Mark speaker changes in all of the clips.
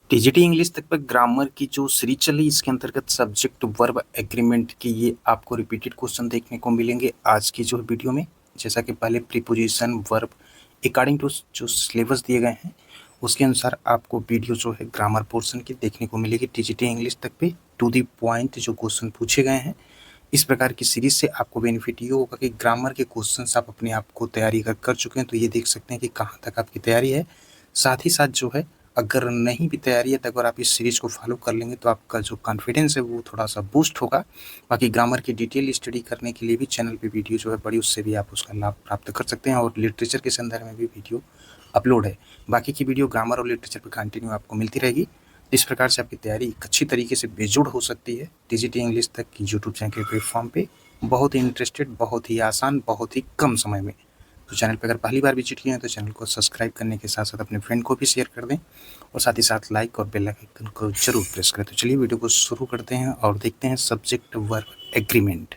Speaker 1: TGT English तक पर grammar की जो सीरीज चली इसके अंतर्गत सब्जेक्ट वर्ब एग्रीमेंट के ये आपको रिपीटेड क्वेश्चन देखने को मिलेंगे आज की जो वीडियो में। जैसा कि पहले प्रीपोजिशन वर्ब अकॉर्डिंग टू जो सिलेबस दिए गए हैं उसके अनुसार आपको वीडियो जो है ग्रामर पोर्शन की देखने को मिलेगी टीजीटी इंग्लिश तक पे टू दी पॉइंट जो क्वेश्चन पूछे गए हैं। इस प्रकार की सीरीज से आपको बेनिफिट ये होगा कि ग्रामर के क्वेश्चंस आप अपने आप को तैयारी कर चुके हैं तो ये देख सकते हैं कि कहाँ तक आपकी तैयारी है। साथ ही साथ जो है अगर नहीं भी तैयारी है तो अगर आप इस सीरीज़ को फॉलो कर लेंगे तो आपका जो कॉन्फिडेंस है वो थोड़ा सा बूस्ट होगा। बाकी ग्रामर की डिटेल स्टडी करने के लिए भी चैनल पे वीडियो जो है बड़ी उससे भी आप उसका लाभ प्राप्त कर सकते हैं और लिटरेचर के संदर्भ में भी वीडियो अपलोड है। बाकी की वीडियो ग्रामर और लिटरेचर पर कंटिन्यू आपको मिलती रहेगी। इस प्रकार से आपकी तैयारी एक अच्छी तरीके से बेजोड़ हो सकती है टीजीटी इंग्लिश तक की यूट्यूब चैनल के प्लेटफॉर्म पे। बहुत ही इंटरेस्टेड, बहुत ही आसान, बहुत ही कम समय में। तो चैनल पर अगर पहली बार विजिट किए हैं तो चैनल को सब्सक्राइब करने के साथ साथ अपने फ्रेंड को भी शेयर कर दें और साथ ही साथ लाइक और बेल आइकन को जरूर प्रेस करें। तो चलिए वीडियो को शुरू करते हैं और देखते हैं सब्जेक्ट वर्ब एग्रीमेंट।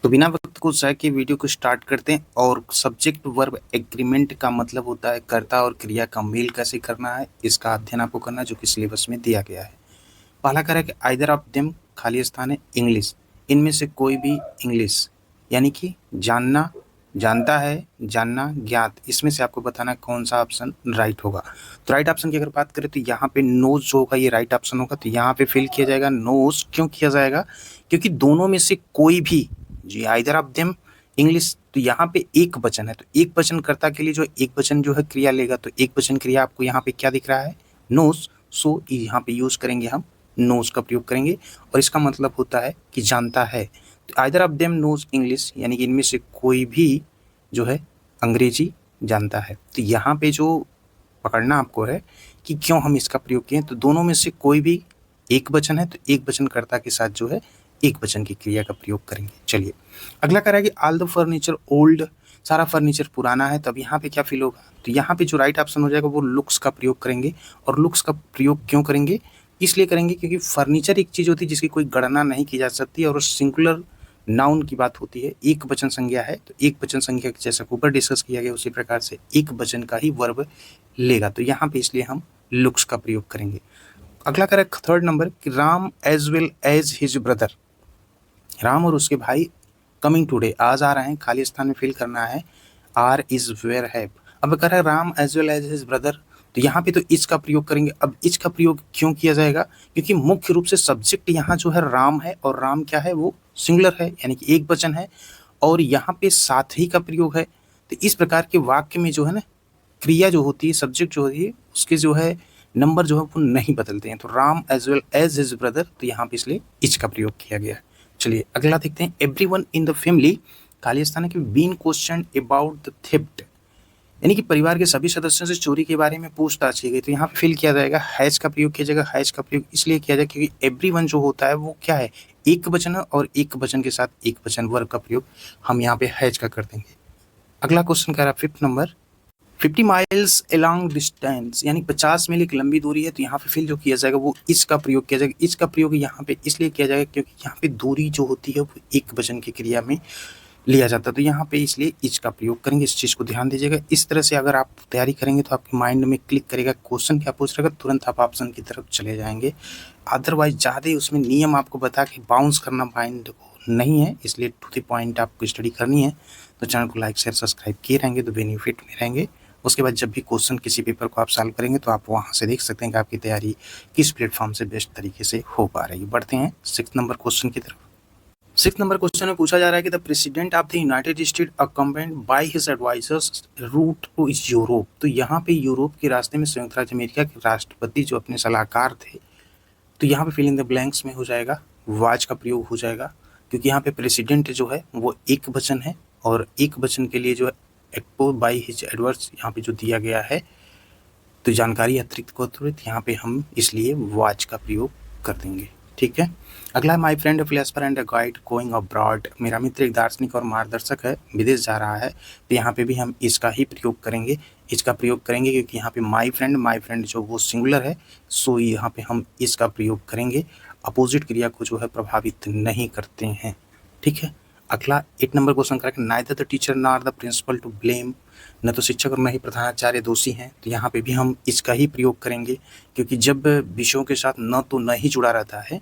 Speaker 1: तो बिना वक्त को जाए के वीडियो को स्टार्ट करते हैं। और सब्जेक्ट वर्ब एग्रीमेंट का मतलब होता है कर्ता और क्रिया का मेल कैसे करना है, इसका अध्ययन आपको करना है जो कि सिलेबस में दिया गया है। पहला कह रहा है कि आइदर ऑफ देम खाली स्थान है इंग्लिश, इनमें से कोई भी इंग्लिश, यानी कि जानना, जानता है, जानना, ज्ञात, इसमें से आपको बताना कौन सा ऑप्शन राइट होगा। तो राइट ऑप्शन की अगर बात करें तो यहाँ पे नोज जो होगा ये राइट ऑप्शन होगा। तो यहाँ पे फिल किया जाएगा नोज। क्यों किया जाएगा? क्योंकि दोनों में से कोई भी जी आइदर ऑफ देम इंग्लिश, तो यहाँ पे एक वचन है तो एक वचन कर्ता के लिए जो एक वचन जो है क्रिया लेगा तो एक वचन क्रिया आपको यहाँ पे क्या दिख रहा है? नोज। सो यहाँ पे यूज करेंगे हम नोज का प्रयोग करेंगे और इसका मतलब होता है कि जानता है। तो either of them knows English, यानी कि इनमें से कोई भी जो है अंग्रेजी जानता है। तो यहाँ पे जो पकड़ना आपको है कि क्यों हम इसका प्रयोग किए, तो दोनों में से कोई भी एक वचन है तो एक वचन कर्ता के साथ जो है एक वचन की क्रिया का प्रयोग करेंगे। चलिए अगला कह रहा है कि ऑल द फर्नीचर ओल्ड, सारा फर्नीचर पुराना है। तब यहाँ पे क्या फील होगा? तो यहाँ पे जो राइट ऑप्शन हो जाएगा वो लुक्स का प्रयोग करेंगे। और लुक्स का प्रयोग क्यों करेंगे? इसलिए करेंगे क्योंकि फर्नीचर एक चीज़ होती है जिसकी कोई गणना नहीं की जा सकती और सिंगुलर नाउन की बात होती है, एक वचन संज्ञा है। तो एक वचन संज्ञा जैसा ऊपर डिस्कस किया गया उसी प्रकार से एक वचन का ही वर्ब लेगा। तो यहाँ पे इसलिए हम लुक्स का प्रयोग करेंगे। अगला करें थर्ड नंबर कि Ram as well as his brother, Ram और उसके भाई कमिंग टुडे, आज आ रहे हैं, खाली स्थान में फिल करना है आर इज वेयर हैव। अब कह रहा है Ram as well as his brother, तो यहाँ पे तो इज का प्रयोग करेंगे। अब इज का प्रयोग क्यों किया जाएगा? क्योंकि मुख्य रूप से सब्जेक्ट यहाँ जो है राम है और राम क्या है? वो सिंगुलर है, यानी कि एक वचन है और यहाँ पे साथ ही का प्रयोग है। तो इस प्रकार के वाक्य में जो है ना क्रिया जो होती है, सब्जेक्ट जो होती है, उसके जो है नंबर जो है वो नहीं बदलते हैं। तो Ram as well as his brother, तो यहाँ पे इसलिए इज का प्रयोग किया गया है। चलिए अगला देखते हैं। एवरीवन इन द फैमिली, खाली स्थान है कि been question about the theft, यानी कि परिवार के सभी सदस्यों से चोरी के बारे में पूछताछ की गई। तो यहाँ पे फिल किया जाएगा हैज का प्रयोग किया जाएगा। हैज का प्रयोग इसलिए किया जाएगा क्योंकि एवरीवन जो होता है वो क्या है? एक वचन है और एक वचन के साथ एक वचन वर्ग का प्रयोग हम यहाँ पे हैज का कर देंगे। अगला क्वेश्चन कह रहा है fifth number, 50 miles along distance, यानी 50 मील एक लंबी दूरी है। तो यहाँ पे फिल जो किया जाएगा वो इसका प्रयोग किया जाएगा। इसका प्रयोग यहाँ पे इसलिए किया जाएगा क्योंकि यहाँ पे दूरी जो होती है वो एक वचन की क्रिया में लिया जाता है। तो यहाँ पे इसलिए इज का प्रयोग करेंगे। इस चीज़ को ध्यान दीजिएगा। इस तरह से अगर आप तैयारी करेंगे तो आपके माइंड में क्लिक करेगा क्वेश्चन क्या पूछ रहेगा, तुरंत आप ऑप्शन की तरफ चले जाएंगे। अदरवाइज ज़्यादा उसमें नियम आपको बता के बाउंस करना माइंड को नहीं है, इसलिए टू द पॉइंट आपको स्टडी करनी है। तो चैनल को लाइक शेयर सब्सक्राइब किए रहेंगे तो बेनिफिट में रहेंगे। उसके बाद जब भी क्वेश्चन किसी पेपर को आप सॉल्व करेंगे तो आप वहाँ से देख सकते हैं कि आपकी तैयारी किस प्लेटफॉर्म से बेस्ट तरीके से हो पा रही है। बढ़ते हैं 6 नंबर क्वेश्चन की तरफ। 6 नंबर क्वेश्चन में पूछा जा रहा है कि the president of the United State accompanied by his advisers route to Europe. तो यहाँ पे यूरोप के रास्ते में संयुक्त राज्य अमेरिका के राष्ट्रपति जो अपने सलाहकार थे, तो यहाँ पे फिल इन द ब्लैंक्स में हो जाएगा वाज का प्रयोग हो जाएगा। क्योंकि यहाँ पे प्रेसिडेंट जो है वो एक वचन है और एक वचन के लिए जो है एक्सपोज बाय हिज एडवर्स यहाँ पे जो दिया गया है, तो जानकारी अतिरिक्त को तुरंत यहाँ पे हम इसलिए वाच का प्रयोग कर देंगे। ठीक है। अगला, my friend philosopher and guide going abroad, मेरा मित्र एक दार्शनिक और मार्गदर्शक है, विदेश जा रहा है। तो यहाँ पे भी हम इसका ही प्रयोग करेंगे, इसका प्रयोग करेंगे क्योंकि यहाँ पे माय फ्रेंड जो वो सिंगुलर है। सो यहाँ पे हम इसका प्रयोग करेंगे। अपोजिट क्रिया को जो है प्रभावित नहीं करते हैं। ठीक है। अगला 8 number question correct, neither the teacher nor the principal to blame, न तो शिक्षक और न ही प्रधानाचार्य दोषी हैं। तो यहाँ पे भी हम इसका ही प्रयोग करेंगे, क्योंकि जब विषयों के साथ न तो न ही जुड़ा रहता है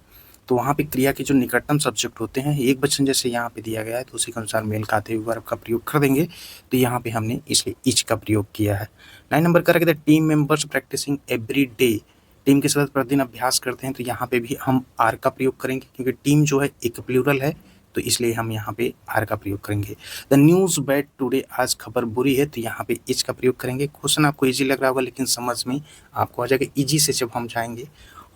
Speaker 1: तो वहाँ पे क्रिया के जो निकटतम सब्जेक्ट होते हैं, एक वचन जैसे यहाँ पे दिया गया है तो उसी के अनुसार मेल खाते हुए वर्ब का प्रयोग कर देंगे। तो यहाँ पे हमने इसलिए इच का प्रयोग किया है। 9 number correct, the team members practicing every day, team के सदस्य प्रतिदिन अभ्यास करते हैं। तो यहाँ पे भी हम आर का प्रयोग करेंगे, क्योंकि टीम जो है एक प्लूरल है, तो इसलिए हम यहाँ पे आर का प्रयोग करेंगे। द न्यूज़ बैड टुडे, आज खबर बुरी है, तो यहाँ पे इच का प्रयोग करेंगे। क्वेश्चन आपको इजी लग रहा होगा, लेकिन समझ में आपको आ जाएगा इजी से जब हम जाएंगे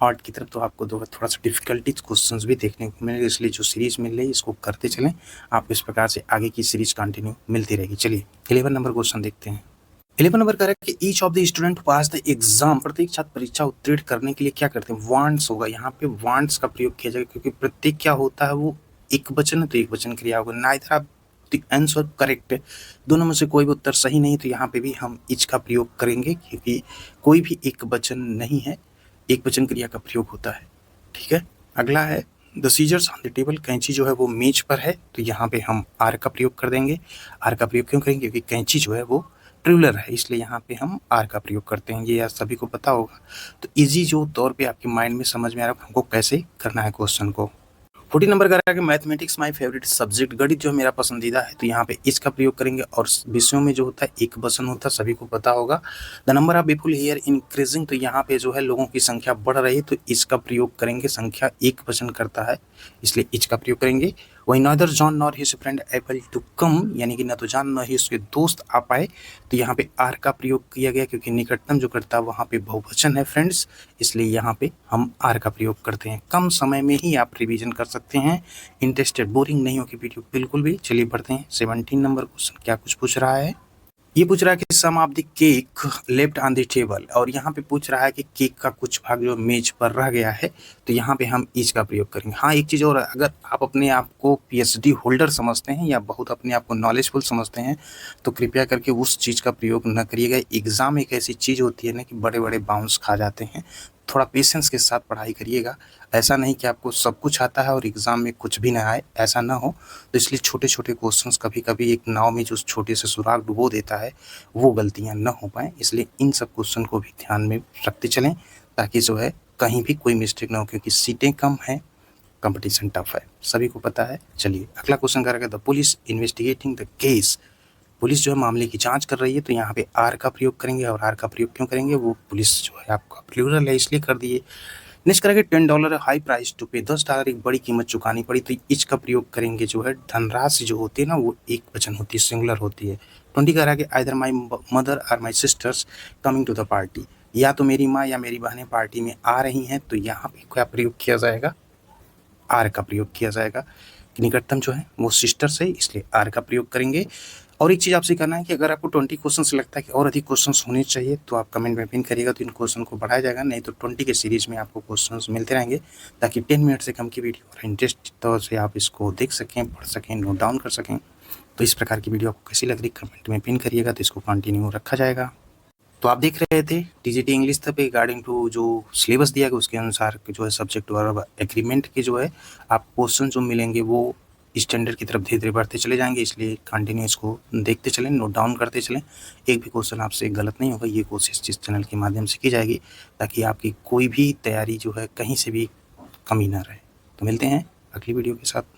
Speaker 1: हार्ड की तरफ, तो आपको थोड़ा सा डिफिकल्टीज क्वेश्चंस भी देखने को मिलेंगे। इसलिए जो सीरीज मिल रही है इसको करते चलें, आपको इस प्रकार से आगे की सीरीज कंटिन्यू मिलती रहेगी। चलिए 11 नंबर क्वेश्चन देखते हैं। 11 नंबर करेक्ट कि each of the student pass the exam, प्रत्येक छात्र परीक्षा उत्तीर्ण करने के लिए क्या करते हैं, वांट्स होगा। यहाँ पे वांट्स का प्रयोग किया जाएगा, क्योंकि प्रत्येक क्या होता है वो एक वचन है, तो एक वचन क्रिया होगा। Neither of the answer correct, दोनों में से कोई भी उत्तर सही नहीं, तो यहाँ पे भी हम इच का प्रयोग करेंगे, क्योंकि कोई भी एक वचन नहीं है, एक वचन क्रिया का प्रयोग होता है। ठीक है, अगला है the scissors on the table, कैंची जो है वो मेज पर है, तो यहाँ पे हम आर का प्रयोग कर देंगे। आर का प्रयोग क्यों करेंगे, क्योंकि कैंची जो है वो ट्रूलर है, इसलिए यहाँ पे हम आर का प्रयोग करते हैं। ये सभी को पता होगा, तो इजी जो तौर पे आपके माइंड में समझ में आ रहा है हमको कैसे करना है क्वेश्चन को। 14 नंबर का कि मैथमेटिक्स माय फेवरेट सब्जेक्ट, गणित जो मेरा पसंदीदा है, तो यहाँ पे इसका प्रयोग करेंगे। और विषयों में जो होता है एक वचन होता है, सभी को पता होगा। The number of people here increasing, तो यहाँ पे जो है लोगों की संख्या बढ़ रही है, तो इसका प्रयोग करेंगे। संख्या एक वचन करता है, इसलिए इच का प्रयोग करेंगे। वही neither John nor his friend able to come, यानी कि न तो जॉन न ही उसके दोस्त आ पाए, तो यहाँ पे आर का प्रयोग किया गया, क्योंकि निकटतम जो करता है वहाँ पे बहुवचन है फ्रेंड्स, इसलिए यहाँ पे हम आर का प्रयोग करते हैं। कम समय में ही आप रिवीजन कर सकते हैं, इंटरेस्टेड बोरिंग नहीं होगी वीडियो बिल्कुल भी। चलिए बढ़ते हैं 17 नंबर क्वेश्चन, क्या कुछ पूछ रहा है। ये पूछ रहा है कि some of the cake left on the table, और यहाँ पे पूछ रहा है कि केक का कुछ भाग जो मेज पर रह गया है, तो यहाँ पे हम इच का प्रयोग करेंगे। हाँ, एक चीज़ और, अगर आप अपने आप को पीएचडी होल्डर समझते हैं या बहुत अपने आप को नॉलेजफुल समझते हैं, तो कृपया करके उस चीज़ का प्रयोग न करिएगा। एग्ज़ाम एक ऐसी चीज़ होती है ना कि बड़े बड़े बाउंस खा जाते हैं, थोड़ा पेशेंस के साथ पढ़ाई करिएगा। ऐसा नहीं कि आपको सब कुछ आता है और एग्ज़ाम में कुछ भी ना आए, ऐसा ना हो। तो इसलिए छोटे छोटे क्वेश्चंस कभी कभी एक नाव में जो छोटे से सुराग डुबो देता है, वो गलतियां न हो पाएँ, इसलिए इन सब क्वेश्चन को भी ध्यान में रखते चलें, ताकि जो है कहीं भी कोई मिस्टेक ना हो, क्योंकि सीटें कम हैं, कंपटीशन टफ है, सभी को पता है। चलिए अगला क्वेश्चन करेगा, the police investigating the case, police जो है मामले की जांच कर रही है, तो यहाँ पे आर का प्रयोग करेंगे। और आर का प्रयोग क्यों करेंगे, वो पुलिस जो है आपका प्लूरल है, इसलिए कर दिए। नेक्स्ट करेंगे $10 हाई प्राइस टू पे, $10 एक बड़ी कीमत चुकानी पड़ी, तो इच का प्रयोग करेंगे। जो है धनराशि जो होती है ना, वो एक वचन होती है, सिंगुलर होती है। 20 का आगे आइदर माई मदर और my sisters coming to the party, या तो मेरी माँ या मेरी बहनें पार्टी में आ रही हैं, तो यहाँ पे क्या प्रयोग किया जाएगा, आर का प्रयोग किया जाएगा। निकटतम जो है वो सिस्टर्स है, इसलिए आर का प्रयोग करेंगे। और एक चीज़ आपसे करना है कि अगर आपको 20 क्वेश्चन लगता है कि और अधिक क्वेश्चन होने चाहिए, तो आप कमेंट में पिन करिएगा, तो इन क्वेश्चन को बढ़ाया जाएगा। नहीं तो 20 के सीरीज में आपको क्वेश्चन मिलते रहेंगे, ताकि 10 मिनट से कम की वीडियो और इंटरेस्ट तौर से आप इसको देख सकें, पढ़ सकें, नोट डाउन कर सकें। तो इस प्रकार की वीडियो आपको कैसी लग रही कमेंट में पिन करिएगा, तो इसको कंटिन्यू रखा जाएगा। तो आप देख रहे थे टीजीटी इंग्लिश पे रिगार्डिंग टू जो सिलेबस दिया गया उसके अनुसार जो है सब्जेक्ट वर्ब एग्रीमेंट के जो है आप क्वेश्चन जो मिलेंगे वो स्टैंडर्ड की तरफ धीरे धीरे बढ़ते चले जाएंगे, इसलिए कंटिन्यू इसको देखते चलें, नोट डाउन करते चलें। एक भी क्वेश्चन आपसे गलत नहीं होगा, ये कोशिश इस चैनल के माध्यम से की जाएगी, ताकि आपकी कोई भी तैयारी जो है कहीं से भी कमी ना रहे। तो मिलते हैं अगली वीडियो के साथ।